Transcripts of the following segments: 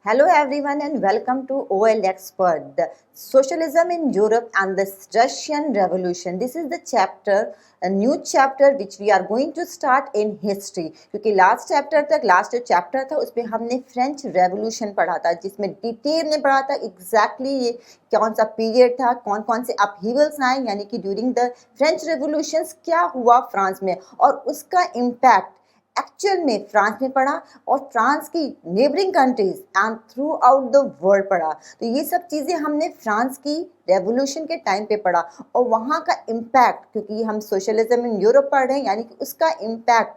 Hello everyone and welcome to OL Expert, the Socialism in Europe and the Russian Revolution. This is the chapter, a new chapter which we are going to start in history. क्योंकि last जो chapter था उसमें हमने French revolution पढ़ा था, जिसमें detail में पढ़ा था एग्जैक्टली ये कौन सा पीरियड था, कौन कौन से अपहीवल्स आए, यानी कि ड्यूरिंग द फ्रेंच रेवोल्यूशन क्या हुआ फ्रांस में और उसका इम्पैक्ट एक्चुअल में फ्रांस में पड़ा और फ्रांस की neighbouring countries and through out the world पड़ा। तो ये सब चीज़ें हमने फ्रांस की रेवोल्यूशन के टाइम पे पढ़ा और वहाँ का इम्पैक्ट, क्योंकि हम सोशलिज्म इन यूरोप पढ़ रहे हैं, यानी कि उसका इम्पैक्ट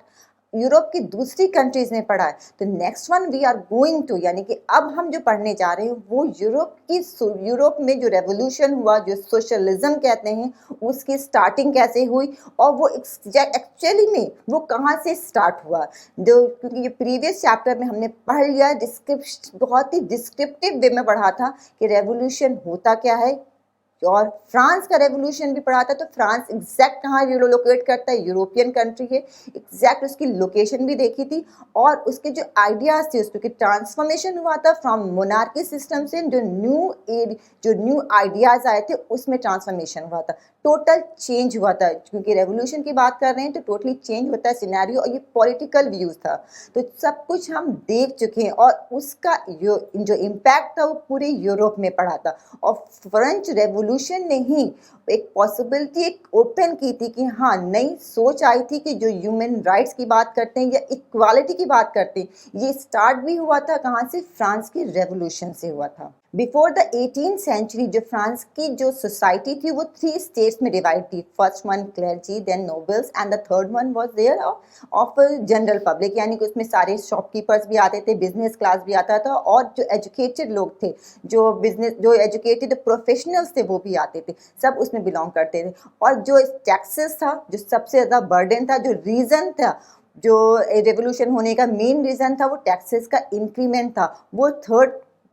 यूरोप की दूसरी कंट्रीज में पढ़ा है। तो next one we are going to, यानी कि अब हम जो पढ़ने जा रहे हैं वो यूरोप में जो रेवोल्यूशन हुआ, जो सोशलिज्म कहते हैं, उसकी स्टार्टिंग कैसे हुई और वो एक्चुअली में वो कहाँ से स्टार्ट हुआ। जो क्योंकि ये प्रीवियस चैप्टर में हमने पढ़ लिया, बहुत ही डिस्क्रिप्टिव वे में पढ़ा था कि रेवोल्यूशन होता क्या है, और फ्रांस का रेवोल्यूशन भी पढ़ा था। तो फ्रांस एग्जैक्ट कहाँ लोकेट करता है, यूरोपियन कंट्री है, एग्जैक्ट उसकी लोकेशन भी देखी थी और उसके जो आइडियाज थे, उसके ट्रांसफॉर्मेशन हुआ था फ्रॉम मोनार्की सिस्टम से जो न्यू आइडियाज आए थे उसमें ट्रांसफॉर्मेशन हुआ था, टोटल चेंज हुआ था। क्योंकि रेवोल्यूशन की बात कर रहे हैं तो टोटली चेंज होता है सिनेरियो, और ये पॉलिटिकल व्यूज था। तो सब कुछ हम देख चुके हैं और उसका जो इम्पैक्ट था वो पूरे यूरोप में पड़ा था। और फ्रेंच रेवोल्यूशन ने ही एक पॉसिबिलिटी एक ओपन की थी कि हाँ, नई सोच आई थी कि जो ह्यूमन राइट्स की बात करते हैं या इक्वालिटी की बात करते हैं, ये स्टार्ट भी हुआ था कहाँ से, फ्रांस की रेवोल्यूशन से हुआ था। बिफोर द 18th सेंचुरी जो फ्रांस की जो सोसाइटी थी वो 3 स्टेट्स में डिवाइड थी। First one clergy, then nobles and the third one was there of general public, यानी कि उसमें सारे शॉपकीपर्स भी आते थे, बिजनेस क्लास भी आता था और जो एजुकेटेड लोग थे, जो एजुकेटेड प्रोफेशनल्स थे वो भी आते थे, सब उसमें बिलोंग करते थे। और जो टैक्सेस था, जो सबसे ज़्यादा बर्डन था, जो रीज़न था, जो रेवोल्यूशन होने का मेन रीज़न था, वो टैक्सेस का इंक्रीमेंट था, वो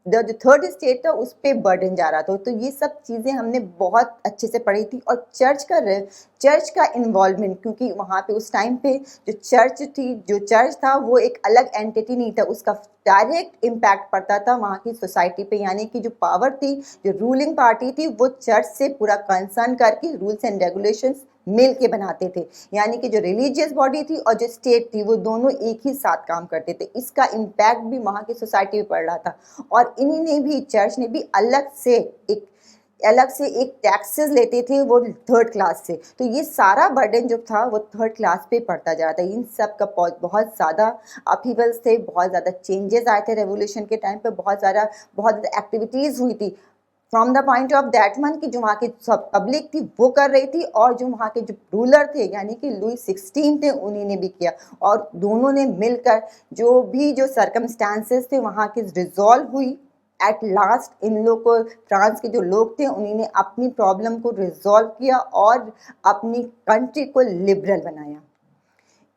जो थर्ड स्टेट था उस पर बर्डन जा रहा था। तो ये सब चीज़ें हमने बहुत अच्छे से पढ़ी थी। और चर्च का इन्वॉल्वमेंट, क्योंकि वहाँ पे उस टाइम पे जो चर्च था वो एक अलग एंटिटी नहीं था, उसका डायरेक्ट इम्पैक्ट पड़ता था वहाँ की सोसाइटी पे, यानी कि जो पावर थी, जो रूलिंग पार्टी थी, वो चर्च से पूरा कंसर्न करके रूल्स एंड रेगुलेशंस मिल के बनाते थे। यानी कि जो रिलीजियस बॉडी थी और जो स्टेट थी वो दोनों एक ही साथ काम करते थे। इसका इम्पैक्ट भी वहाँ की सोसाइटी पे पड़ रहा था। और इन्हीं ने भी, चर्च ने भी अलग से एक टैक्सेस लेते थे वो थर्ड क्लास से। तो ये सारा बर्डन जो था वो थर्ड क्लास पे पड़ता जा रहा था। इन सब का बहुत ज़्यादा अपहीवल्स थे, बहुत ज़्यादा चेंजेस आए थे रेवोल्यूशन के टाइम पे, बहुत ज़्यादा एक्टिविटीज़ हुई थी from the point of that one कि जो वहाँ की सब पब्लिक थी वो कर रही थी और जो वहाँ के जो रूलर थे यानी कि लुई 16 थे उन्हीं ने भी किया। और दोनों ने मिलकर जो सर्कमस्टांसेस थे वहाँ की रिजॉल्व हुई। एट लास्ट इन लोग को, फ्रांस के जो लोग थे उन्हीं ने अपनी प्रॉब्लम को रिजॉल्व किया और अपनी कंट्री को लिबरल बनाया।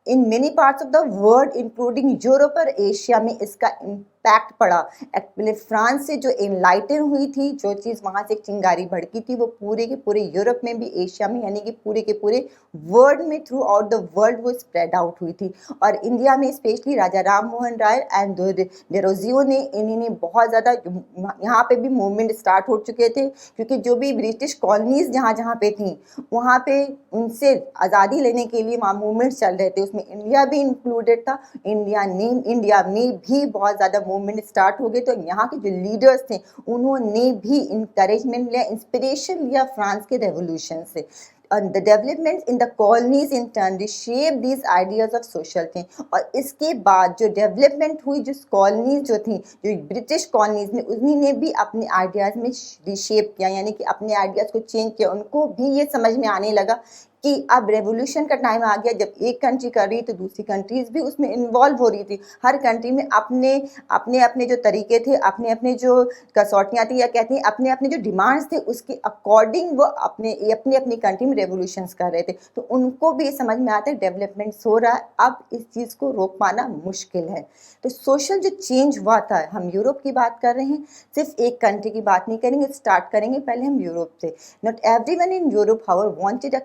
In many parts of the world including Europe और एशिया में इसका इम्पैक्ट पड़ा। एक्चुअली फ्रांस से जो एनलाइटन हुई थी, जो चीज़ वहाँ से एक चिंगारी भड़की थी, वो पूरे के पूरे यूरोप में भी, एशिया में, यानी कि पूरे के पूरे वर्ल्ड में, थ्रू आउट द वर्ल्ड वो स्प्रेड आउट हुई थी। और इंडिया में स्पेशली राजा राम मोहन राय एंड डेरोजियो ने, इन्हीं ने बहुत ज़्यादा, यहाँ पे भी मूवमेंट स्टार्ट हो चुके थे, क्योंकि जो भी ब्रिटिश कॉलोनीज जहाँ जहाँ पे थी वहाँ पे उनसे आज़ादी लेने के लिए वहाँ मूवमेंट चल रहे थे, उसमें इंडिया भी इंक्लूडेड था। इंडिया में भी बहुत ज़्यादा मूवमेंट स्टार्ट हो गए। तो यहाँ के जो लीडर्स थे उन्होंने भी इंकरेजमेंट लिया, इंस्पिरेशन लिया फ्रांस के रेवोल्यूशन से। The developments in the colonies in turn reshaped these ideas of social thing। और इसके बाद जो डेवलपमेंट हुई, जो कॉलोनीज जो थी, जो ब्रिटिश कॉलोनीज में, उन्हीं ने भी अपने आइडियाज़ में रिशेप किया, यानी कि अपने आइडियाज़ को चेंज किया। उनको भी ये समझ में आने लगा कि अब रेवोल्यूशन का टाइम आ गया, जब एक कंट्री कर रही तो दूसरी कंट्रीज भी उसमें इन्वॉल्व हो रही थी। हर कंट्री में अपने अपने जो तरीके थे, अपने अपने जो कसौटियाँ थी, या कहती हैं अपने अपने जो डिमांड्स थे, उसके अकॉर्डिंग वो अपने अपनी कंट्री में रेवोल्यूशंस कर रहे थे। तो उनको भी समझ में आता है डेवलपमेंट्स हो रहा है, अब इस चीज़ को रोक पाना मुश्किल है। तो सोशल जो चेंज हुआ था, हम यूरोप की बात कर रहे हैं, सिर्फ एक कंट्री की बात नहीं करेंगे, स्टार्ट करेंगे पहले हम यूरोप से। Not everyone in Europe however wanted a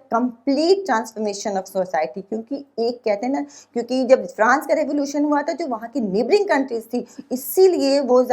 complete transformation of society. क्योंकि एक कहते हैं ना, क्योंकि जब फ्रांस का रेवोल्यूशन हुआ था, जो वहाँ की नेबरिंग कंट्रीज थी, इसीलिए वो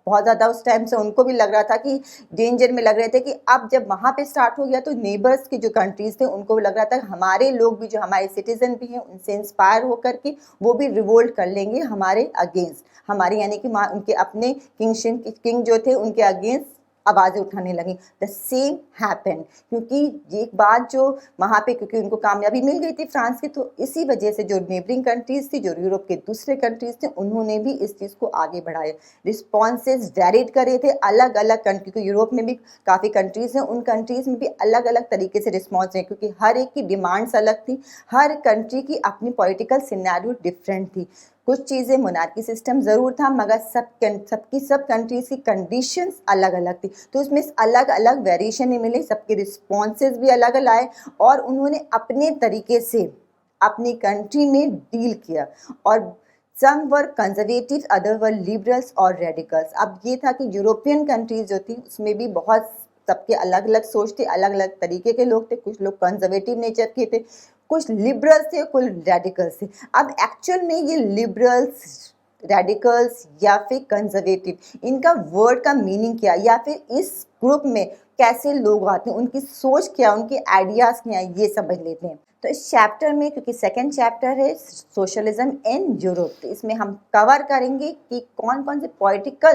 बहुत ज़्यादा उस टाइम से उनको भी लग रहा था कि डेंजर में लग रहे थे कि अब जब वहाँ पे स्टार्ट हो गया तो नेबर्स की जो कंट्रीज थे उनको भी लग रहा था हमारे लोग भी, जो हमारे सिटीजन भी हैं, उनसे इंस्पायर होकर के वो भी रिवोल्ट कर लेंगे हमारे अगेंस्ट, हमारे यानी कि उनके अपने किंग जो थे उनके अगेंस्ट आवाज़ें उठाने लगी। द सेम हैपन, क्योंकि एक बात जो वहाँ पे, क्योंकि उनको कामयाबी मिल गई थी फ्रांस की, तो इसी वजह से जो नेबरिंग कंट्रीज थी, जो यूरोप के दूसरे कंट्रीज थे, उन्होंने भी इस चीज़ को आगे बढ़ाया। रिस्पॉन्सेज वेरिड करे थे अलग अलग कंट्री, क्योंकि यूरोप में भी काफ़ी कंट्रीज हैं, उन कंट्रीज में भी अलग अलग तरीके से रिस्पॉन्स है, क्योंकि हर एक की डिमांड्स अलग थी, हर कंट्री की अपनी पॉलिटिकल सिनेरियो डिफरेंट थी। कुछ चीज़ें मोनार्की सिस्टम ज़रूर था, मगर सब कंट्रीज़ की कंडीशंस अलग अलग थी, तो इसमें अलग अलग वेरिएशन ही मिले, सबके रिस्पॉन्सेज भी अलग अलग आए, और उन्होंने अपने तरीके से अपनी कंट्री में डील किया। और सम वर कंजर्वेटिव, अदर वर लिबरल्स और रेडिकल्स। अब ये था कि यूरोपियन कंट्रीज जो थी उसमें भी बहुत सबके अलग अलग सोच थे, अलग अलग तरीके के लोग थे, कुछ लोग कंजर्वेटिव नेचर के थे, कुछ लिबरल्स थे, कुछ रेडिकल्स थे। अब एक्चुअल में ये लिबरल्स, रेडिकल्स या फिर कंजर्वेटिव, इनका वर्ड का मीनिंग क्या, या फिर इस ग्रुप में कैसे लोग आते हैं, उनकी सोच क्या, उनके आइडियाज़ क्या हैं, ये समझ लेते हैं। तो इस चैप्टर में, क्योंकि सेकंड चैप्टर है सोशलिज्म इन यूरोप, तो इसमें हम कवर करेंगे कि कौन कौन से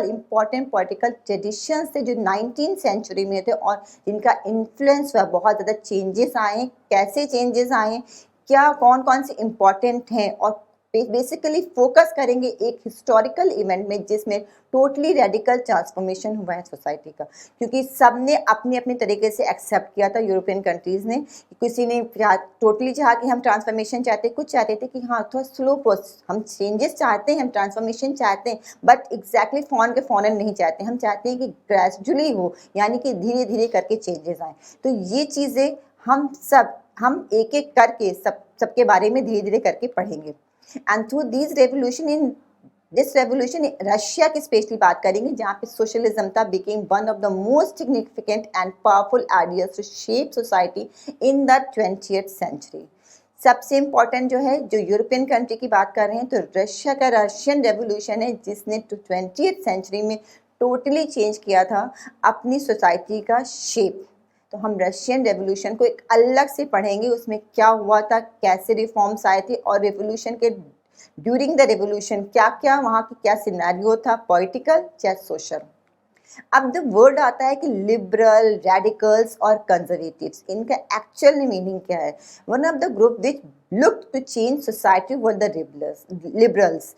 इंपॉर्टेंट पॉलिटिकल ट्रेडिशंस थे जो 19th सेंचुरी में थे और जिनका इन्फ्लुएंस हुआ, बहुत ज़्यादा चेंजेस आए, कैसे चेंजेस आए, क्या कौन कौन से इम्पॉर्टेंट हैं, और बेसिकली फोकस करेंगे एक हिस्टोरिकल इवेंट में जिसमें टोटली रेडिकल ट्रांसफॉर्मेशन हुआ है सोसाइटी का, क्योंकि सब ने अपने अपने तरीके से एक्सेप्ट किया था। यूरोपियन कंट्रीज़ ने, किसी ने टोटली चाहा कि हम ट्रांसफॉर्मेशन चाहते, कुछ चाहते थे कि हाँ थोड़ा स्लो प्रोसेस, हम चेंजेस चाहते हैं, हम ट्रांसफॉर्मेशन चाहते हैं, बट एग्जैक्टली फौरन नहीं चाहते, हम चाहते हैं कि ग्रेजुअली हो, यानी कि धीरे धीरे करके चेंजेस आए। तो ये चीज़ें हम एक एक करके सबके बारे में धीरे धीरे करके पढ़ेंगे। And through this revolution Russia की स्पेशली बात करेंगे, जहाँ पे सोशलिज्म था became one of the most significant and powerful ideas to shape society in the 20th century. सबसे इम्पॉर्टेंट जो है, जो यूरोपियन कंट्री की बात कर रहे हैं, तो रशिया का रशियन रेवोल्यूशन है जिसने 20th सेंचुरी में टोटली चेंज किया था अपनी सोसाइटी का शेप। तो हम रशियन रेवोल्यूशन को एक अलग से पढ़ेंगे, उसमें क्या हुआ था, कैसे रिफॉर्म्स आए थे, और रेवोल्यूशन के ड्यूरिंग द रेवोल्यूशन क्या क्या वहाँ की क्या सिनेरियो था, पॉलिटिकल या सोशल। अब द वर्ड आता है कि लिबरल, रेडिकल्स और कंजर्वेटिव्स, इनका एक्चुअल मीनिंग क्या है। One of the group which look to change society were the liberals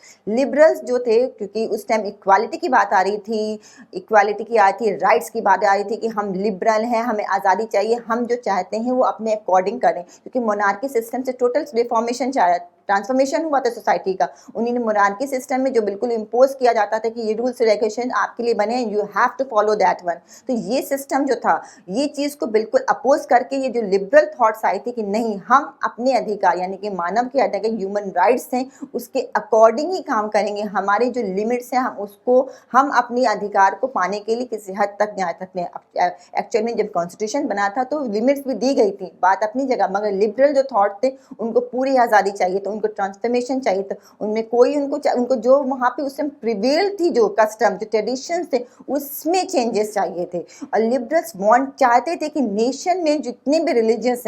जो थे, क्योंकि उस टाइम इक्वालिटी की बात आ रही थी, राइट्स की बात आ रही थी कि हम लिबरल हैं, हमें आज़ादी चाहिए, हम जो चाहते हैं वो अपने अकॉर्डिंग करें, क्योंकि मोनार्की सिस्टम से टोटल रिफॉर्मेशन ट्रांसफॉर्मेशन हुआ था सोसाइटी का। उन्हीं मोनार्की सिस्टम में जो बिल्कुल इम्पोज किया जाता था कि ये रूल्स रेगुलेशन आपके लिए बने, you have to follow that one. तो ये सिस्टम जो था, ये चीज़ को बिल्कुल अपोज करके ये जो लिबरल थॉट्स आई थी कि नहीं, हम अपने अधिकार यानी कि मानव के अधिकार, ह्यूमन राइट्स हैं, उसके अकॉर्डिंग ही काम करेंगे, हमारे जो लिमिट्स हैं हम अपने अधिकार को पाने के लिए किसी हद तक न्याय सकते हैं। एक्चुअल में जब कॉन्स्टिट्यूशन बना था तो लिमिट्स भी दी गई थी, बात अपनी जगह, मगर लिबरल जो थॉट थे उनको पूरी आज़ादी चाहिए, तो उनको ट्रांसफॉर्मेशन चाहिए था, उनमें कोई उनको जो वहाँ पे उस टाइम प्रिवेल थी, जो कस्टम, जो ट्रेडिशंस थे, उसमें चेंजेस चाहिए थे। और लिबरल्स चाहते थे कि नेशन में जितने भी रिलीजियंस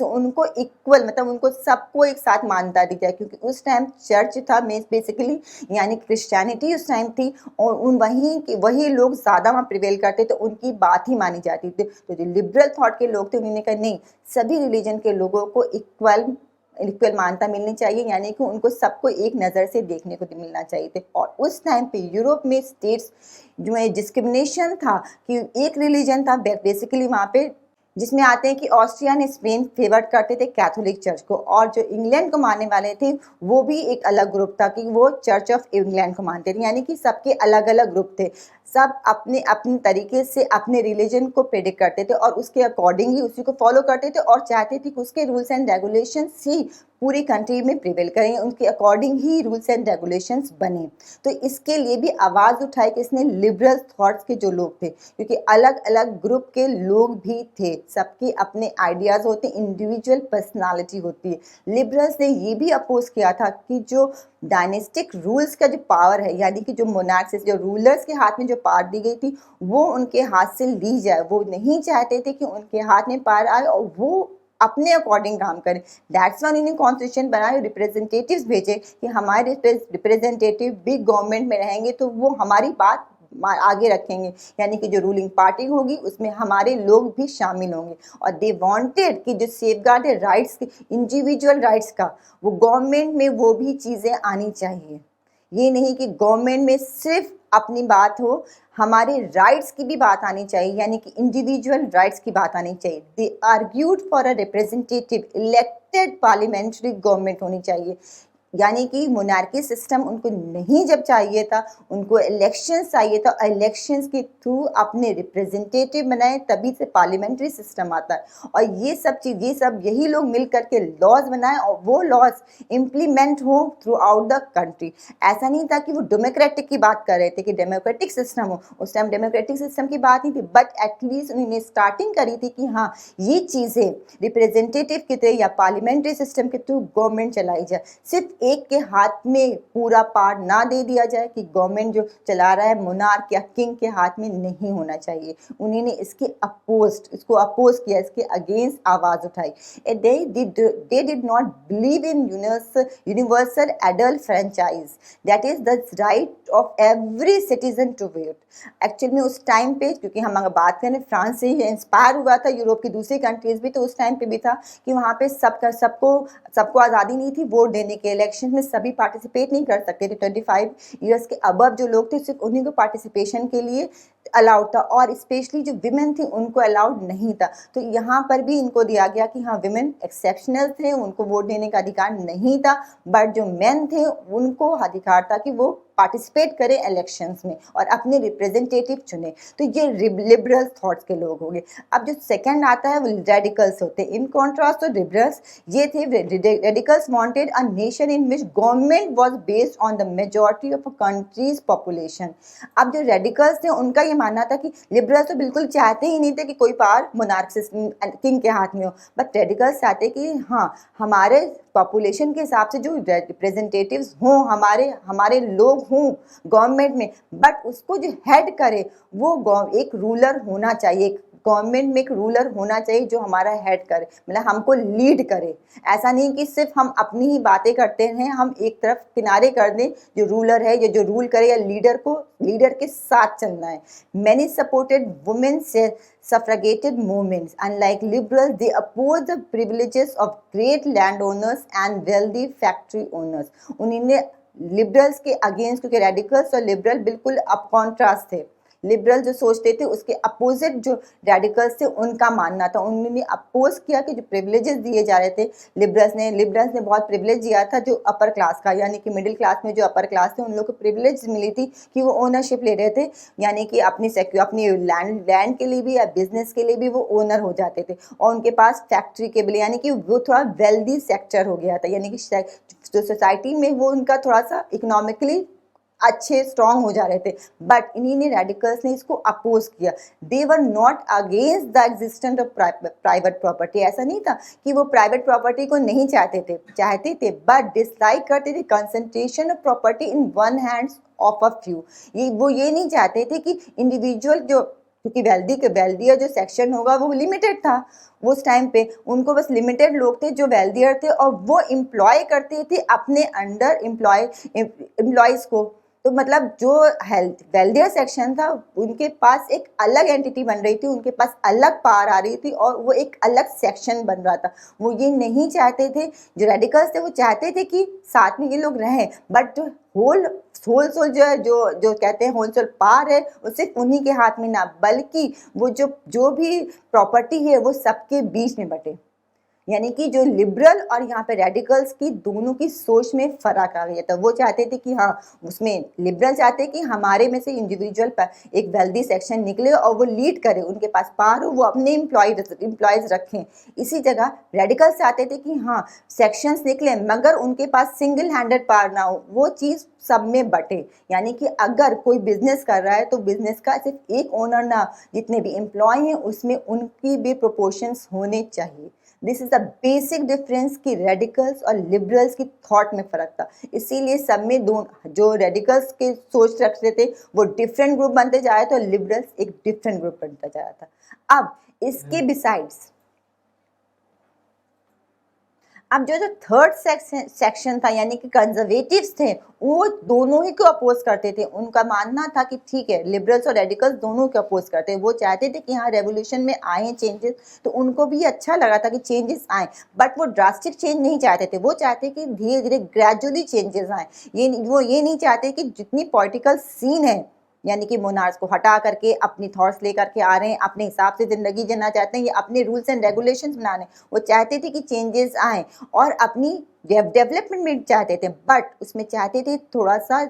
हैं उनको इक्वल, मतलब उनको सबको एक साथ मान्यता दी जाए, क्योंकि उस टाइम चर्च था बेसिकली, यानी क्रिश्चियनिटी उस टाइम थी, और वही लोग ज़्यादा वहाँ प्रिवेल करते थे, उनकी बात ही मानी जाती थी। तो जो लिबरल थॉट के लोग थे उन्होंने कहा नहीं, सभी रिलीजन के लोगों को इक्वल मान्यता मिलनी चाहिए, यानी कि उनको सबको एक नज़र से देखने को मिलना चाहिए थे। और उस टाइम पे यूरोप में स्टेट्स जो है डिस्क्रिमिनेशन था कि एक रिलीजन था बेसिकली वहाँ पे, जिसमें आते हैं कि ऑस्ट्रिया ने स्पेन फेवर करते थे कैथोलिक चर्च को, और जो इंग्लैंड को मानने वाले थे वो भी एक अलग ग्रुप था कि वो चर्च ऑफ इंग्लैंड को मानते थे, यानी कि सबके अलग अलग ग्रुप थे। सब अपने अपने तरीके से अपने रिलीजन को प्रेडिक्ट करते थे और उसके अकॉर्डिंग ही उसी को फॉलो करते थे और चाहते थे कि उसके रूल्स एंड रेगुलेशंस ही पूरी कंट्री में प्रिवेल करें, उनके according he rules and regulations बने। तो इसके लिए भी आवाज़ उठाई किसने? लिबरल थॉट्स के जो लोग थे, क्योंकि अलग अलग ग्रुप के लोग भी थे, सबके अपने आइडियाज़ होते, इंडिविजुअल पर्सनालिटी होती है। लिबरल्स ने ये भी अपोज किया था कि जो डायनेस्टिक रूल्स का जो पावर है, यानी कि जो मोनार्क्स, जो रूलर्स के हाथ में जो पावर दी गई थी, वो उनके हाथ से ली जाए। वो नहीं चाहते थे कि उनके हाथ में पावर आए और वो अपने अकॉर्डिंग काम करें। दैट्स वाई उन्होंने कॉन्स्टिट्यूशन बनाए, रिप्रेजेंटेटिव्स भेजे कि हमारे रिप्रेजेंटेटिव बिग गवर्नमेंट में रहेंगे तो वो हमारी बात आगे रखेंगे, यानी कि जो रूलिंग पार्टी होगी उसमें हमारे लोग भी शामिल होंगे। और दे वांटेड कि जो सेफगार्ड है राइट्स, इंडिविजुअल राइट्स का, वो गवर्नमेंट में वो भी चीज़ें आनी चाहिए। ये नहीं कि गवर्नमेंट में सिर्फ अपनी बात हो, हमारे राइट्स की भी बात आनी चाहिए, यानी कि इंडिविजुअल राइट्स की बात आनी चाहिए। They argued for a representative elected parliamentary government होनी चाहिए, यानी कि मोनार्की सिस्टम उनको नहीं जब चाहिए था, उनको इलेक्शंस चाहिए था, इलेक्शंस के थ्रू अपने रिप्रेजेंटेटिव बनाए, तभी से पार्लियामेंट्री सिस्टम आता है। और ये सब चीज़, ये सब यही लोग मिल करके लॉज बनाए और वो लॉज इम्प्लीमेंट हो थ्रू आउट द कंट्री। ऐसा नहीं था कि वो डेमोक्रेटिक की बात कर रहे थे कि डेमोक्रेटिक सिस्टम हो, उस टाइम डेमोक्रेटिक सिस्टम की बात नहीं थी, बट एटलीस्ट उन्होंने स्टार्टिंग करी थी कि हाँ ये चीज़ें रिप्रेजेंटेटिव के थे या पार्लियामेंट्री सिस्टम के थ्रू गवर्नमेंट चलाई जाए। सिर्फ एक के हाथ में पूरा पावर ना दे दिया जाए कि गवर्नमेंट जो चला रहा है मोनार्क या किंग के हाथ में नहीं होना चाहिए। उन्होंने इसको अपोज किया, इसके अगेंस्ट आवाज उठाई। They did not believe in universal adult franchise, that is the right of every citizen to vote. Actual में उस टाइम पे, क्योंकि हम अगर बात करें फ्रांस से ही इंस्पायर हुआ था यूरोप की दूसरी कंट्रीज भी, तो उस टाइम पे भी था कि वहाँ पे सबको आज़ादी नहीं थी वोट देने के। इलेक्शन में सभी पार्टिसिपेट नहीं कर सकते थे। 25 ईयर्स के अबव जो लोग थे सिर्फ उन्हीं को पार्टिसिपेशन के लिए अलाउड था, और स्पेशली जो विमेन थी उनको अलाउड नहीं था। तो यहाँ पर भी इनको दिया गया कि हाँ विमेन एक्सेप्शनल थे, उनको वोट देने का अधिकार नहीं था, बट जो मेन थे उनको अधिकार था कि वो पार्टिसिपेट करें इलेक्शंस में और अपने रिप्रेजेंटेटिव चुने। तो ये लिबरल थॉट्स के लोग हो गए। अब जो सेकंड आता है वो रेडिकल्स होते हैं। इन कॉन्ट्रास्ट तो लिबरल्स ये थे, radicals wanted a nation in which government was based on the majority of a country's population. अब जो रेडिकल्स थे उनका ये मानना था कि लिबरल्स तो बिल्कुल चाहते ही नहीं थे कि कोई पावर मोनार्क सिस्टम किंग के हाथ में हो, बट रेडिकल्स चाहते कि हाँ हमारे पॉपुलेशन के हिसाब से जो रिप्रेजेंटेटिव्स हों, हमारे लोग हों गवर्नमेंट में, बट उसको जो हेड करे वो एक रूलर होना चाहिए। गवर्नमेंट में एक रूलर होना चाहिए जो हमारा हेड करे, मतलब हमको लीड करे। ऐसा नहीं कि सिर्फ हम अपनी ही बातें करते हैं, हम एक तरफ किनारे कर दें, जो रूलर है या जो रूल करे या लीडर के साथ चलना है। Many supported women suffragette movements. Unlike liberals, they oppose the privileges of great landowners and wealthy factory owners. उन्होंने लिबरल्स के अगेंस्ट, क्योंकि रेडिकल्स और लिबरल बिल्कुल अप कॉन्ट्रास्ट थे। लिबरल जो सोचते थे उसके अपोजिट जो रेडिकल्स थे उनका मानना था। उन्होंने अपोज किया कि जो प्रिविलेजेस दिए जा रहे थे लिबरल्स ने बहुत प्रिविलेज दिया था जो अपर क्लास का, यानी कि मिडिल क्लास में जो अपर क्लास थे उन लोग को प्रिविलेज मिली थी कि वो ओनरशिप ले रहे थे, यानी कि अपनी लैंड के लिए भी या बिजनेस के लिए भी वो ओनर हो जाते थे, और उनके पास फैक्ट्री के लिए, यानी कि वो थोड़ा वेल्दी सेक्टर हो गया था, यानी कि जो सोसाइटी में वो उनका थोड़ा सा इकोनॉमिकली अच्छे स्ट्रॉन्ग हो जा रहे थे। बट इन्हीं रेडिकल्स ने इसको अपोज किया। They were not against the existence of private property. ऐसा नहीं था कि वो प्राइवेट प्रॉपर्टी को नहीं चाहते थे, बट डिसलाइक करते थे concentration of property in one hands of a few. वो ये नहीं चाहते थे कि इंडिविजुअल जो, क्योंकि वेल्दी जो सेक्शन होगा वो लिमिटेड था उस टाइम पे, उनको बस लिमिटेड लोग थे जो वेल्दियर थे, और वो एम्प्लॉय करते थे अपने अंडर एम्प्लॉयज़ को। तो मतलब जो वेल्दियर सेक्शन था उनके पास एक अलग एंटिटी बन रही थी, उनके पास अलग पावर आ रही थी और वो एक अलग सेक्शन बन रहा था। वो ये नहीं चाहते थे, जो रेडिकल्स थे वो चाहते थे कि साथ में ये लोग रहें, बट होल सोल जो कहते हैं होल सोल पावर है वो सिर्फ उन्हीं के हाथ में ना, बल्कि वो जो भी प्रॉपर्टी है वो सबके बीच में बटे। यानी कि जो लिबरल और यहाँ पे रेडिकल्स की दोनों की सोच में फर्क आ गया था। वो चाहते थे कि हाँ, उसमें लिबरल चाहते कि हमारे में से इंडिविजुअल एक वेल्दी सेक्शन निकले और वो लीड करे, उनके पास पावर हो, वो अपने एम्प्लॉयज रखें। इसी जगह रेडिकल्स चाहते थे कि हाँ, सेक्शंस निकले मगर उनके पास सिंगल हैंडेड पावर ना हो, वो चीज़ सब में बटे। यानी कि अगर कोई बिजनेस कर रहा है तो बिजनेस का सिर्फ एक ओनर ना, जितने भी एम्प्लॉय हैं उसमें उनकी भी प्रोपोर्शंस होने चाहिए। This is the basic difference कि रेडिकल्स और लिबरल्स की थॉट में फर्क था। इसीलिए सब में दो, जो रेडिकल्स के सोच रखते थे वो डिफरेंट ग्रुप बनते जा रहे थे और लिबरल्स एक डिफरेंट ग्रुप बनता जा रहा था। अब इसके बिसाइड्स, अब जो जो थर्ड सेक्शन था यानी कि कंजर्वेटिव्स थे, वो दोनों ही को अपोज करते थे। उनका मानना था कि ठीक है, लिबरल्स और रेडिकल्स दोनों को अपोज करते हैं। वो चाहते थे कि हाँ, रेवोल्यूशन में आए चेंजेस, तो उनको भी अच्छा लगा था कि चेंजेस आए, बट वो ड्रास्टिक चेंज नहीं चाहते थे। वो चाहते कि धीरे धीरे ग्रेजुअली चेंजेस आए। वो ये नहीं चाहते कि जितनी पॉलिटिकल सीन है, यानी कि मोनार्स को हटा करके अपनी थॉट्स लेकर के आ रहे हैं, अपने हिसाब से ज़िंदगी जीना चाहते हैं, या अपने रूल्स एंड रेगुलेशंस बना रहे हैं। वो चाहते थे कि चेंजेस आए और अपनी डेवलपमेंट में चाहते थे, बट उसमें चाहते थे थोड़ा सा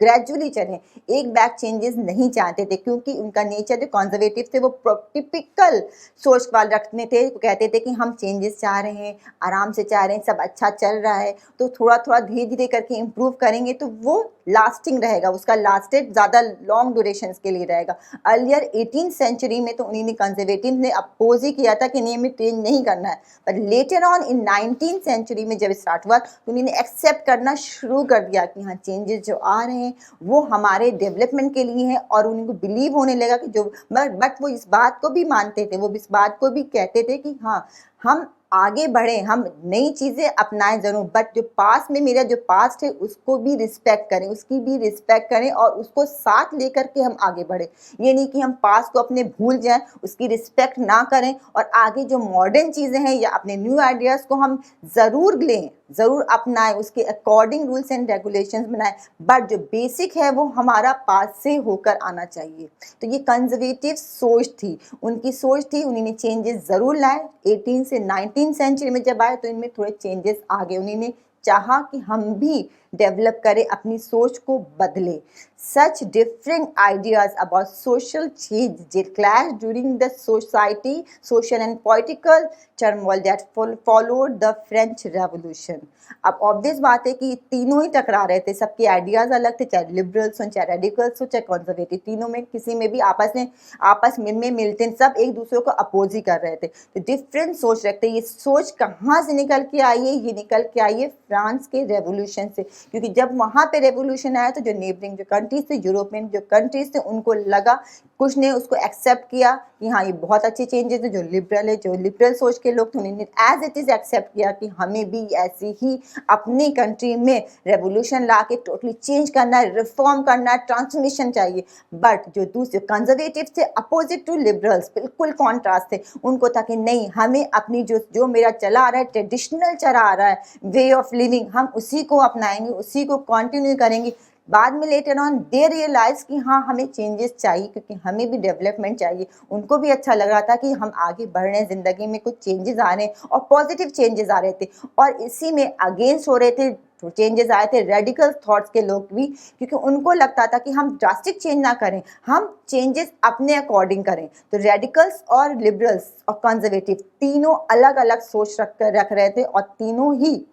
ग्रेजुअली चलें, एक बैग चेंजेस नहीं चाहते थे, क्योंकि उनका नेचर जो कंजर्वेटिव थे वो टिपिकल सोच वाले रखते थे। वो कहते थे कि हम चेंजेस चाह रहे हैं, आराम से चाह रहे हैं, सब अच्छा चल रहा है, तो थोड़ा थोड़ा धीरे धीरे करके इम्प्रूव करेंगे तो वो लास्टिंग रहेगा, उसका लास्टेड ज़्यादा लॉन्ग ड्यूरेशन के लिए रहेगा। अर्लियर 18th सेंचुरी में तो उन्हीं कंजर्वेटिव ने अपोज ही किया था कि नहीं, हमें चेंज नहीं करना है, पर later on in 19th century में जब स्टार्ट हुआ तो उन्होंने एक्सेप्ट करना शुरू कर दिया कि हाँ, चेंजेस जो आ रहे हैं वो हमारे डेवलपमेंट के लिए हैं, और उनको बिलीव होने लगा कि जो, बट वो इस बात को भी मानते थे, वो इस बात को भी कहते थे कि हाँ, हम आगे बढ़े, हम नई चीज़ें अपनाएं ज़रूर, बट जो पास्ट में, मेरा जो पास्ट है उसको भी रिस्पेक्ट करें, उसकी भी रिस्पेक्ट करें और उसको साथ लेकर के हम आगे बढ़े। ये नहीं कि हम पास्ट को अपने भूल जाएं, उसकी रिस्पेक्ट ना करें और आगे जो मॉडर्न चीज़ें हैं या अपने न्यू आइडियाज़ को हम ज़रूर लें, ज़रूर अपनाएं, उसके अकॉर्डिंग रूल्स एंड रेगुलेशंस बनाएं, बट जो बेसिक है वो हमारा पास से होकर आना चाहिए। तो ये कंजर्वेटिव सोच थी, उनकी सोच थी, उन्होंने चेंजेस ज़रूर लाए। 18 से 19 सेंचुरी में जब आए तो इनमें थोड़े चेंजेस आ गए। उन्होंने चाहा कि हम भी डेवलप करें, अपनी सोच को बदले। Such differing ideas about social change did clash during the social and political turmoil that followed the French Revolution. अब ऑब्वियस बात है कि तीनों ही टकरा रहे थे, सबके आइडियाज अलग थे, चाहे लिबरल्स हो, चाहे रेडिकल्स हो, चाहे कंजर्वेटिव, तीनों में किसी में भी आपस में मिलते, सब एक दूसरे को अपोज ही कर रहे थे। तो डिफरेंट सोच रखते। ये सोच कहाँ से निकल के आई है? ये निकल के आई है फ्रांस के रेवोल्यूशन से, क्योंकि जब वहाँ पे रेवोल्यूशन आया तो जो नेबरिंग जो कंट्रीज थे, यूरोपियन जो कंट्रीज थे, उनको लगा, कुछ ने उसको एक्सेप्ट किया कि हाँ, ये बहुत अच्छे चेंजेस है। जो लिबरल है, जो लिबरल सोच के लोग थे, उन्होंने एज इट इज एक्सेप्ट किया कि हमें भी ऐसे ही अपनी कंट्री में रेवोल्यूशन ला के टोटली चेंज करना है, रिफॉर्म करना है, ट्रांसफॉर्मेशन चाहिए। बट जो दूसरे कंजर्वेटिव थे, अपोजिट टू लिबरल्स, बिल्कुल कॉन्ट्रास्ट थे, उनको था कि नहीं, हमें अपनी जो मेरा चला आ रहा है, ट्रेडिशनल चला आ रहा है वे ऑफ लिविंग, हम उसी को अपनाएंगे, उसी को कंटिन्यू करेंगे। बाद में लेटर ऑन दे रियलाइज कि हाँ, हमें चेंजेस चाहिए, क्योंकि हमें भी डेवलपमेंट चाहिए। उनको भी अच्छा लग रहा था कि हम आगे बढ़ रहे हैं, ज़िंदगी में कुछ चेंजेस आ रहे हैं और पॉजिटिव चेंजेस आ रहे थे, और इसी में अगेंस्ट हो रहे थे, तो चेंजेस आए थे रेडिकल थॉट्स के लोग भी, क्योंकि उनको लगता था कि हम ड्रास्टिक चेंज ना करें, हम चेंजेस अपने अकॉर्डिंग करें। तो रेडिकल्स और लिबरल्स और कंजर्वेटिव तीनों अलग अलग सोच रख रहे थे, और तीनों ही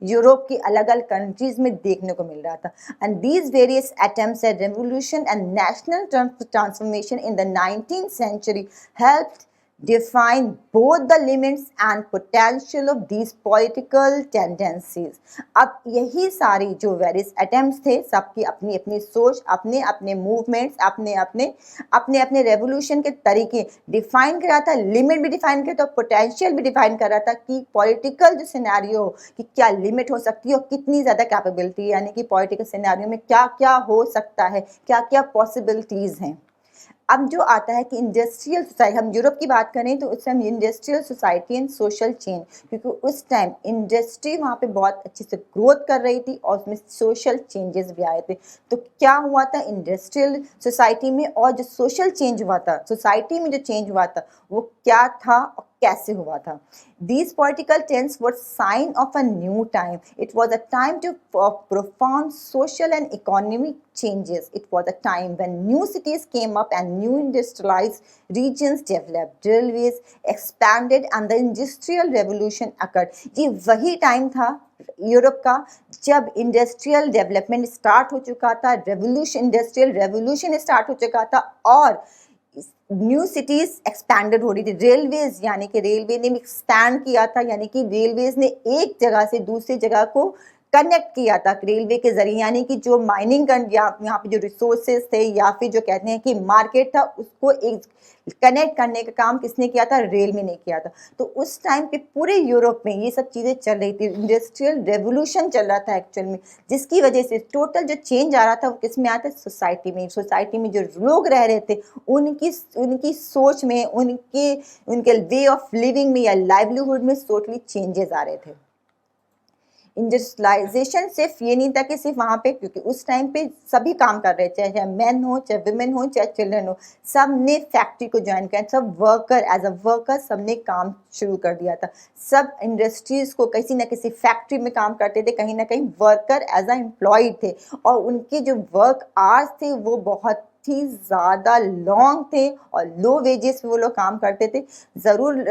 यूरोप की अलग अलग कंट्रीज में देखने को मिल रहा था। And these various attempts at revolution and national transformation in the 19th century helped define both the limits and potential of these political tendencies. अब यही सारी जो वेरियस अटेम्प्ट्स थे, सबकी अपनी अपनी सोच, अपने अपने मूवमेंट्स, अपने अपने रेवोल्यूशन के तरीके डिफाइन कर रहा था, लिमिट भी डिफाइन कर रहा था, पोटेंशियल भी डिफाइन कर रहा था कि पॉलिटिकल जो सिनेरियो हो कि क्या लिमिट हो सकती है और कितनी ज़्यादा कैपेबिलिटी, यानी कि पॉलिटिकल सिनेरियो में क्या क्या हो सकता है, क्या क्या पॉसिबिलिटीज़ हैं। अब जो आता है कि इंडस्ट्रियल सोसाइटी, हम यूरोप की बात करें तो उस time industrial society and social change, क्योंकि उस टाइम इंडस्ट्री वहाँ पे बहुत अच्छे से ग्रोथ कर रही थी और उसमें सोशल चेंजेस भी आए थे। तो क्या हुआ था इंडस्ट्रियल सोसाइटी में, और जो सोशल चेंज हुआ था, सोसाइटी में जो चेंज हुआ था, वो क्या था और कैसे हुआ था. These political trends were sign of a new time. It was a time of profound social and economic changes. It was a time when new cities came up and new industrialized regions developed, railways expanded and the industrial revolution occurred. ये वही time था Europe का जब industrial development start हो चुका था, industrial revolution start हो चुका था और न्यू सिटीज एक्सपैंडेड हो रही थी. रेलवेज यानी कि रेलवे ने एक्सपैंड किया था, यानी कि रेलवेज ने एक जगह से दूसरी जगह को कनेक्ट किया था रेलवे के जरिए, यानी कि जो माइनिंग यहाँ पे जो रिसोर्सेज थे या फिर जो कहते हैं कि मार्केट था उसको एक कनेक्ट करने का काम किसने किया था, रेलवे ने किया था. तो उस टाइम पे पूरे यूरोप में ये सब चीज़ें चल रही थी, इंडस्ट्रियल रेवोल्यूशन चल रहा था एक्चुअल में, जिसकी वजह से टोटल जो चेंज आ रहा था वो किस में आता है, सोसाइटी में जो लोग रह रहे थे उनकी सोच में, उनके वे ऑफ लिविंग में या लाइवलीहुड में टोटली चेंजेस आ रहे थे. इंडस्ट्रियलाइजेशन सिर्फ ये नहीं था कि सिर्फ वहाँ पे, क्योंकि उस टाइम पे सभी काम कर रहे थे, चाहे मैन हो, चाहे विमेन हो, चाहे चिल्ड्रन हो, सब ने फैक्ट्री को ज्वाइन किया, सब वर्कर एज अ वर्कर सब ने काम शुरू कर दिया था. सब इंडस्ट्रीज को किसी न किसी फैक्ट्री में काम करते थे, कहीं ना कहीं वर्कर एज अ एम्प्लॉयड थे और उनके जो वर्क आवर्स थे वो बहुत ही ज़्यादा लॉन्ग थे और लो वेजेस पे वो लोग काम करते थे. ज़रूर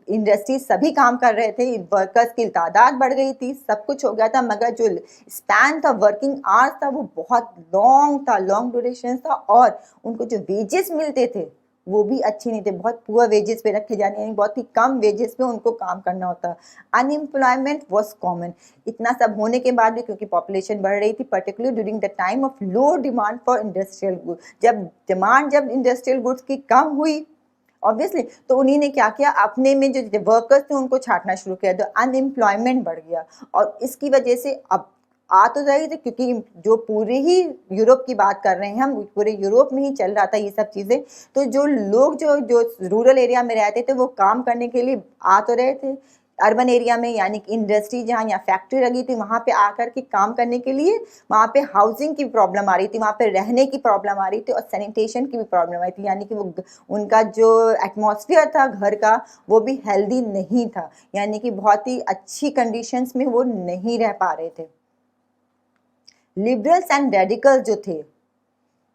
इंडस्ट्री सभी काम कर रहे थे, वर्कर्स की तादाद बढ़ गई थी, सब कुछ हो गया था, मगर जो स्पैन था, वर्किंग आवर्स था, वो बहुत लॉन्ग था, लॉन्ग ड्यूरेशन था और उनको जो वेजेस मिलते थे वो भी अच्छे नहीं थे, बहुत पुअर वेजेस पे रखे जाने, यानी बहुत ही कम वेजेस पे उनको काम करना होता. Unemployment was common. इतना सब होने के बाद भी, क्योंकि पॉपुलेशन बढ़ रही थी, particularly during the time of low demand for industrial goods, जब इंडस्ट्रियल गुड्स की कम हुई ऑब्वियसली, तो उन्हीं ने क्या किया, अपने में जो वर्कर्स थे उनको छांटना शुरू किया, तो अनएम्प्लॉयमेंट बढ़ गया और इसकी वजह से अब आ तो रही थी, क्योंकि जो पूरे ही यूरोप की बात कर रहे हैं हम, पूरे यूरोप में ही चल रहा था ये सब चीज़ें. तो जो लोग जो रूरल एरिया में रहते थे वो काम करने के लिए आ तो रहे थे अर्बन एरिया में, यानी कि इंडस्ट्री जहाँ या फैक्ट्री लगी थी वहाँ पे आकर के काम करने के लिए. वहाँ पे हाउसिंग की प्रॉब्लम आ रही थी, वहाँ पे रहने की प्रॉब्लम आ रही थी और सैनिटेशन की भी प्रॉब्लम आई थी, यानी कि वो उनका जो एटमॉस्फेयर था घर का वो भी हेल्दी नहीं था, यानी कि बहुत ही अच्छी कंडीशंस में वो नहीं रह पा रहे थे. लिबरल्स एंड रेडिकल्स जो थे,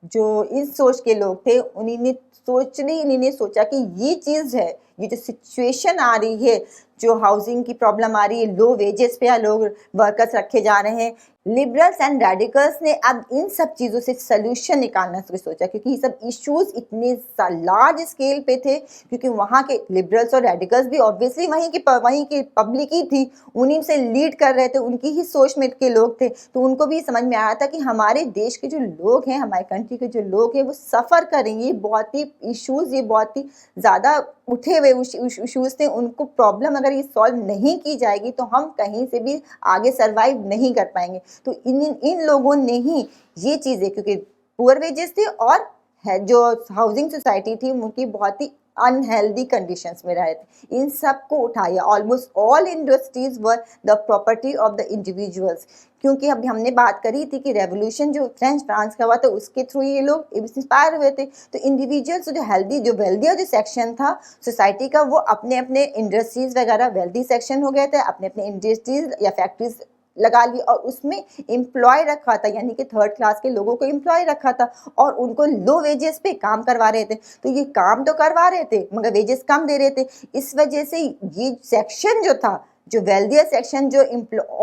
जो इस सोच के लोग थे, इन्हीं सोचा कि ये चीज़ है, ये जो सिचुएशन आ रही है, जो हाउसिंग की प्रॉब्लम आ रही है, लो वेजेस पे लोग वर्कर्स रखे जा रहे हैं, लिबरल्स एंड रेडिकल्स ने अब इन सब चीज़ों से सोल्यूशन निकालना सोचा, क्योंकि ये सब इश्यूज इतने लार्ज स्केल पे थे, क्योंकि वहाँ के लिबरल्स और रेडिकल्स भी ऑब्वियसली वहीं की पब्लिक ही थी, उन्हीं से लीड कर रहे थे, उनकी ही सोच में के लोग थे, तो उनको भी समझ में आया था कि हमारे देश के जो लोग हैं, हमारे कंट्री के जो लोग हैं वो सफ़र करेंगे, बहुत ही इश्यूज़, ये बहुत ही ज़्यादा उठे हुए इश्यूज़ थे, उनको प्रॉब्लम अगर ये सॉल्व नहीं की जाएगी तो हम कहीं से भी आगे सर्वाइव नहीं कर पाएंगे. तो इन लोगों ने ही ये चीज़ें, क्योंकि पुअर वेजेस थे और है जो हाउसिंग सोसाइटी थी उनकी बहुत ही अनहेल्दी कंडीशंस में रहे थे, इन सब को उठाया. Almost all industries were the property of the individuals, क्योंकि अभी हमने बात करी थी कि रेवोल्यूशन जो फ्रांस का हुआ था उसके थ्रू ये लोग इंस्पायर हुए थे. तो इंडिविजुअल्स जो वेल्दी जो सेक्शन था सोसाइटी का, वो अपने अपने इंडस्ट्रीज वगैरह, वेल्दी सेक्शन हो गए थे, अपने अपने इंडस्ट्रीज या फैक्ट्रीज लगा ली और उसमें एम्प्लॉय रखा था, यानी कि थर्ड क्लास के लोगों को एम्प्लॉय रखा था और उनको लो वेजेस पे काम करवा रहे थे. तो ये काम तो करवा रहे थे मगर वेजेस कम दे रहे थे. इस वजह से ये सेक्शन जो था, जो वेल्दियर सेक्शन, जो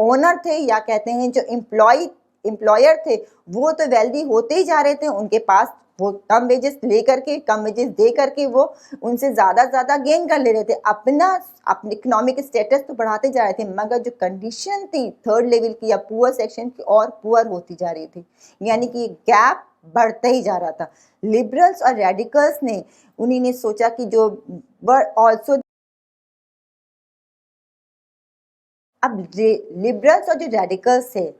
ओनर थे या कहते हैं जो एम्प्लॉयर थे, वो तो वेल्दी होते ही जा रहे थे, उनके पास वो कम वेजेस दे करके वो उनसे ज़्यादा गेन कर ले रहे थे, अपने इकोनॉमिक स्टेटस तो बढ़ाते जा रहे थे, मगर जो कंडीशन थी थर्ड लेवल की या पुअर सेक्शन की और पुअर होती जा रही थी, यानी कि गैप बढ़ता ही जा रहा था. लिबरल्स और रेडिकल्स ने उन्हीं ने सोचा कि जो ऑल्सो अब लिबरल्स और जो रेडिकल्स थे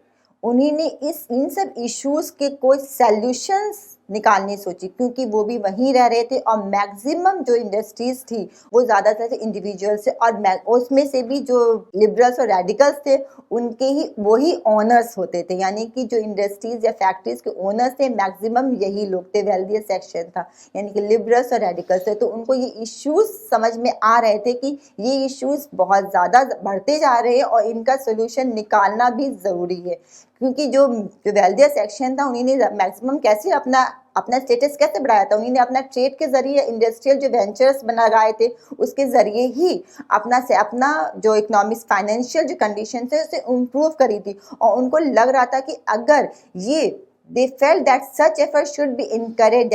उन्हीं ने इन सब इश्यूज के कोई सॉल्यूशंस निकालने सोची, क्योंकि वो भी वहीं रह रहे थे और मैक्सिमम जो इंडस्ट्रीज थी वो ज़्यादातर इंडिविजुअल से, और उसमें से भी जो लिबरल्स और रेडिकल्स थे उनके ही वो ही ओनर्स होते थे, यानी कि जो इंडस्ट्रीज या फैक्ट्रीज के ओनर्स थे मैक्सिमम यही लोग थे, वेल्दियर सेक्शन था, यानी कि लिबरल्स और रेडिकल्स थे। तो उनको ये इश्यूज समझ में आ रहे थे कि ये इश्यूज बहुत ज़्यादा बढ़ते जा रहे हैं और इनका सोल्यूशन निकालना भी ज़रूरी है, क्योंकि जो वेल्दियर सेक्शन था उन्हीं ने मैक्सिमम कैसे अपना अपना स्टेटस कैसे बढ़ाया था, उन्हीं ने अपना ट्रेड के जरिए इंडस्ट्रियल जो वेंचर्स बनाए थे उसके जरिए ही अपना जो इकोनॉमिक्स फाइनेंशियल जो कंडीशन थे उसे इम्प्रूव करी थी। और उनको लग रहा था कि अगर ये they felt that such effort should be encouraged,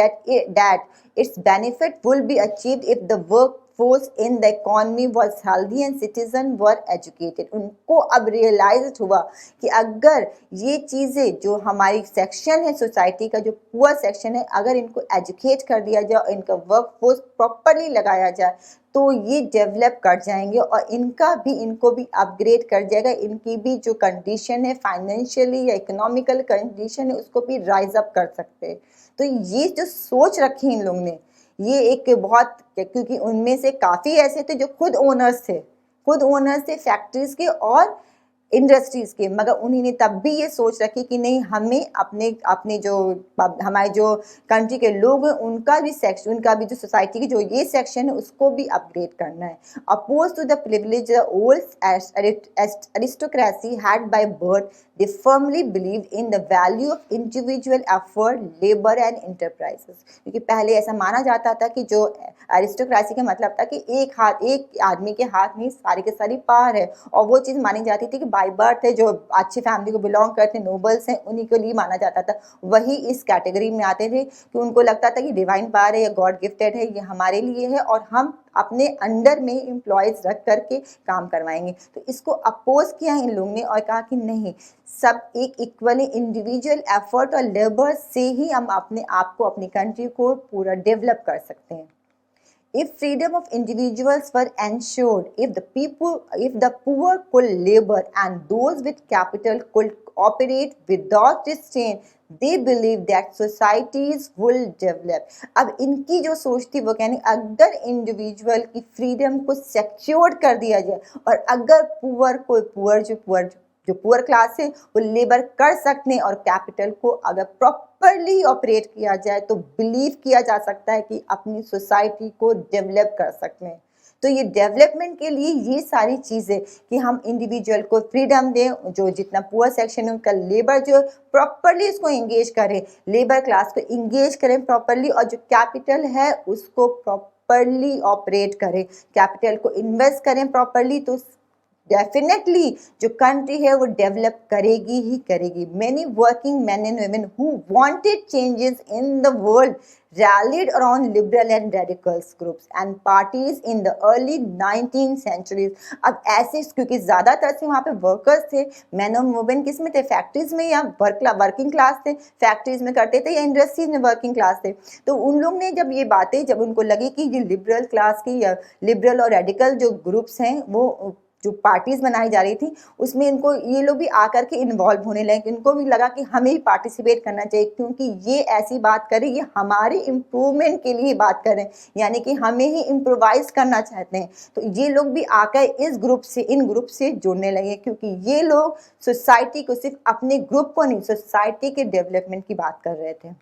that its benefit will be achieved if the workforce in the economy was healthy and citizens were educated। उनको अब रियलाइज हुआ कि अगर ये चीज़ें जो हमारी सेक्शन है सोसाइटी का, जो पुअर सेक्शन है, अगर इनको एजुकेट कर दिया जाए और इनका वर्कफोर्स प्रॉपरली लगाया जाए तो ये डेवलप कर जाएंगे और इनको भी अपग्रेड कर जाएगा, इनकी भी जो कंडीशन है फाइनेंशियली या इकोनॉमिकल कंडीशन है उसको भी राइज अप कर सकते हैं। तो ये जो सोच रखी इन लोगों ने, ये एक बहुत, क्योंकि उनमें से काफ़ी ऐसे थे जो खुद ओनर्स थे फैक्ट्रीज के और इंडस्ट्रीज के, मगर उन्हीं ने तब भी ये सोच रखी कि नहीं, हमें अपने अपने जो हमारे जो कंट्री के लोग हैं उनका भी जो सोसाइटी की जो ये सेक्शन है उसको भी अपग्रेड करना है। Oppose to the privilege old aristocracy had by birth, they firmly believe in the value of individual effort, labour and enterprises. क्योंकि पहले ऐसा माना जाता था कि जो अरिस्टोक्रेसी का मतलब था कि एक आदमी के हाथ में सारी के सारी पावर है, और वो चीज़ मानी जाती थी कि बाय बर्थ है, जो अच्छी फैमिली को बिलोंग करते नोबल्स हैं उन्हीं के लिए माना जाता था, वही इस कैटेगरी में आते थे कि उनको लगता था कि डिवाइन पावर है या गॉड गिफ्टेड है, ये हमारे लिए है और हम अपने अंडर में एम्प्लॉयज रख करके काम करवाएंगे। तो इसको अपोज किया इन लोगों ने और कहा कि नहीं, सब एक इक्वली इंडिविजुअल एफर्ट और लेबर से ही हम अपने आप को, अपनी कंट्री को पूरा डेवलप कर सकते हैं। If freedom of individuals were ensured, if the poor could labor and those with capital could operate without restraint, they believe that societies will develop। अब इनकी जो सोच थी वो कहने, अगर इंडिविजुअल की फ्रीडम को सिक्योर कर दिया जाए और अगर जो पुअर क्लास है वो लेबर कर सकते हैं और कैपिटल को अगर प्रॉपरली ऑपरेट किया जाए तो बिलीव किया जा सकता है कि अपनी सोसाइटी को डेवलप कर सकते हैं। तो ये डेवलपमेंट के लिए ये सारी चीज़ें कि हम इंडिविजुअल को फ्रीडम दें, जो जितना पुअर सेक्शन है उनका लेबर जो प्रॉपरली इसको इंगेज करें, लेबर क्लास को इंगेज करें प्रॉपरली, और जो कैपिटल है उसको प्रॉपरली ऑपरेट करें, कैपिटल को इन्वेस्ट करें प्रॉपरली, तो डेफिनेटली जो कंट्री है वो डेवलप करेगी ही करेगी। Many working man and women who wanted changes in the world rallied around liberal and radicals groups and parties in the early 19th centuries। अब ऐसे, क्योंकि ज़्यादातर से वहाँ पे वर्कर्स थे, मैन और वुमेन किस में थे, फैक्ट्रीज में, या वर्किंग क्लास थे, फैक्ट्रीज में करते थे, या इंडस्ट्रीज में वर्किंग क्लास थे। तो उन लोग ने जब ये बातें, जब उनको लगी कि ये लिबरल क्लास की या लिबरल और रेडिकल जो ग्रुप्स हैं, वो जो पार्टीज बनाई जा रही थी उसमें इनको, ये लोग भी आकर के इन्वॉल्व होने लगे, इनको भी लगा कि हमें भी पार्टिसिपेट करना चाहिए, क्योंकि ये ऐसी बात करें, ये हमारे इम्प्रूवमेंट के लिए बात करें, यानी कि हमें ही इम्प्रोवाइज करना चाहते हैं। तो ये लोग भी आकर इन ग्रुप से जुड़ने लगे, क्योंकि ये लोग सोसाइटी को, सिर्फ अपने ग्रुप को नहीं, सोसाइटी के डेवलपमेंट की बात कर रहे थे।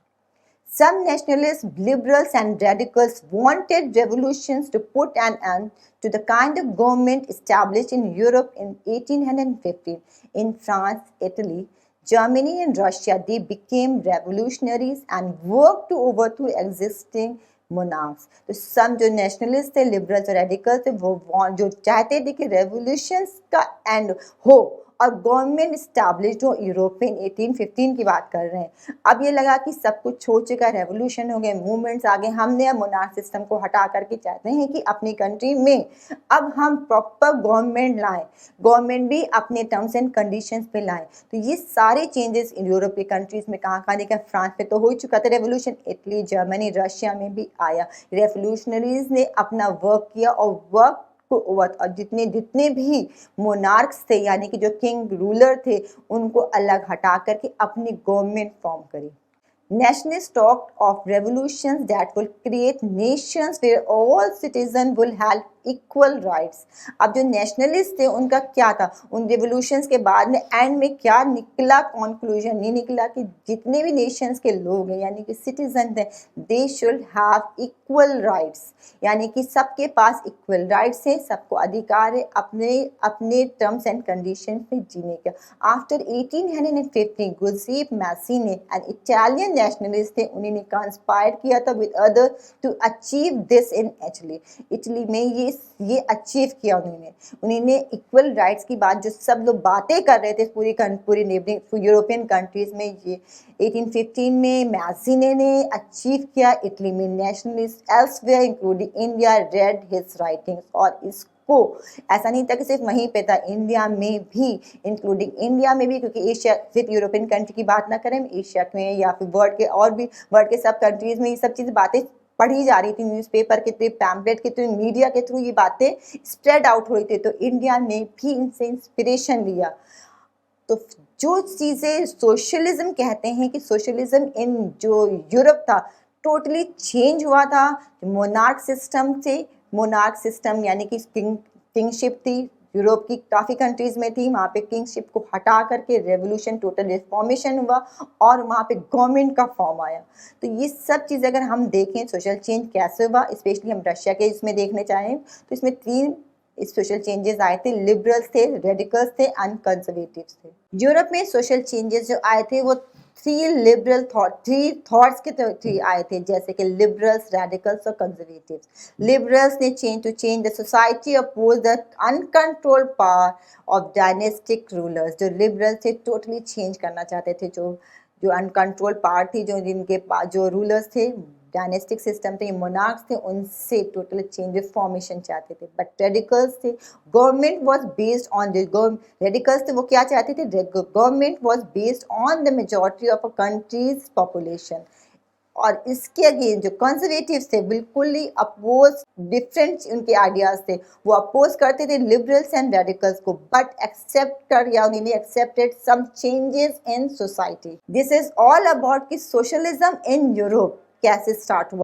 Some nationalists, liberals and radicals wanted revolutions to put an end to the kind of government established in Europe in 1815. In France, Italy, Germany and Russia, they became revolutionaries and worked to overthrow existing monarchs। तो some जो nationalist थे, liberals और radicals थे, वो जो चाहते थे कि रेवोल्यूशंस का एंड हो और गवर्नमेंट स्टैब्लिश्ड हो। यूरोपियन 1815 की बात कर रहे हैं। अब ये लगा कि सब कुछ हो चुका, रेवोल्यूशन हो गए, मूवमेंट्स आ गए, हमने अब मोनार्क सिस्टम को हटा करके चाहते हैं कि अपनी कंट्री में अब हम प्रॉपर गवर्नमेंट लाएं, गवर्नमेंट भी अपने टर्म्स एंड कंडीशंस पे लाएं। तो ये सारे चेंजेस यूरोपीय कंट्रीज में कहाँ देखा, फ्रांस में तो हो ही चुका था रेवोल्यूशन, इटली, जर्मनी, रशिया में भी आया। रेवोल्यूशनरीज ने अपना वर्क किया और वर्क और जितने भी मोनार्क्स थे, यानी कि जो किंग रूलर थे, उनको अलग हटा करके अपनी गवर्नमेंट फॉर्म करी। Nationalists talked of revolutions that will create nations where all citizens will have equal rights. अब जो नेशनलिस्ट थे उनका क्या था, उन रिवोल्यूशंस के बाद में एंड में क्या निकला, कंक्लूजन ये निकला कि जितने भी नेशंस के लोग हैं यानी कि सिटीजन थे, they should have equal rights, यानी कि सबके पास इक्वल राइट्स हैं, सबको अधिकार है अपने अपने टर्म्स एंड कंडीशन में जीने का। After 1850 Giuseppe Mazzini an Italian nationalist थे, उन्होंने कंस्पायर किया था with other to achieve this in Italy. Italy में ये अचीव किया उन्होंने इक्वल राइट्स की बात जो सब लोग बातें कर रहे थे पूरी नेबरिंग यूरोपियन कंट्रीज में, ये 1815 में मैज़ीनी ने अचीव किया। इटली में nationalist elsewhere including India read his writings, और इसको ऐसा नहीं था कि सिर्फ वहीं पे था, इंडिया में भी, इंक्लूडिंग इंडिया में भी, क्योंकि एशिया, सिर्फ यूरोपियन कंट्री की बात ना करें, एशिया में या फिर वर्ल्ड के और भी वर्ल्ड के सब कंट्रीज में ये सब चीज़ें बातें पढ़ी जा रही थी, न्यूज़पेपर के थ्रू, पैम्पलेट के थ्रू, मीडिया के थ्रू ये बातें स्प्रेड आउट हो रही थी। तो इंडिया ने भी इनसे इंस्पिरेशन लिया। तो जो चीज़ें सोशलिज्म कहते हैं कि सोशलिज्म इन जो यूरोप था टोटली चेंज हुआ था। मोनार्क सिस्टम से, मोनार्क सिस्टम यानी कि किंगशिप थी, यूरोप की काफ़ी कंट्रीज़ में थी, वहाँ पे किंगशिप को हटा करके रेवोल्यूशन, टोटल रिफॉर्मेशन हुआ और वहाँ पे गवर्नमेंट का फॉर्म आया। तो ये सब चीज़ें अगर हम देखें सोशल चेंज कैसे हुआ, स्पेशली हम रशिया के इसमें देखने चाहें तो इसमें 3 सोशल चेंजेस आए थे, लिबरल्स थे, रेडिकल्स थे एंड कंजर्वेटिव्स थे। यूरोप में सोशल चेंजेस जो आए थे वो थ्री थॉट्स के थ्री आए थे, जैसे कि लिबरल्स, रेडिकल्स और कंजर्वेटिव्स। लिबरल्स ने change the society, oppose the uncontrolled power of dynastic rulers. जो लिबरल्स थे टोटली चेंज करना चाहते थे जो अनकंट्रोल्ड पावर थी, जो जिनके पास जो रूलर्स थे, डायनेस्टिक सिस्टम थे, मोनार्क्स थे, उनसे टोटल चेंज रिफॉर्मेशन चाहते थे। बट रेडिकल्स थे, government was based on the radicals थे, वो क्या चाहते थे, government was based on the majority of a country's population. और इसके अगेंस्ट जो कंजर्वेटिव्स थे बिल्कुल ही अपोज, डिफरेंट उनके आइडियाज थे, वो अपोज करते थे लिबरल्स एंड रेडिकल्स को, बट एक्सेप्ट कर या उन्होंने accepted some changes in society. This is all about कि सोशलिज्म इन यूरोप कैसे स्टार्ट हुआ।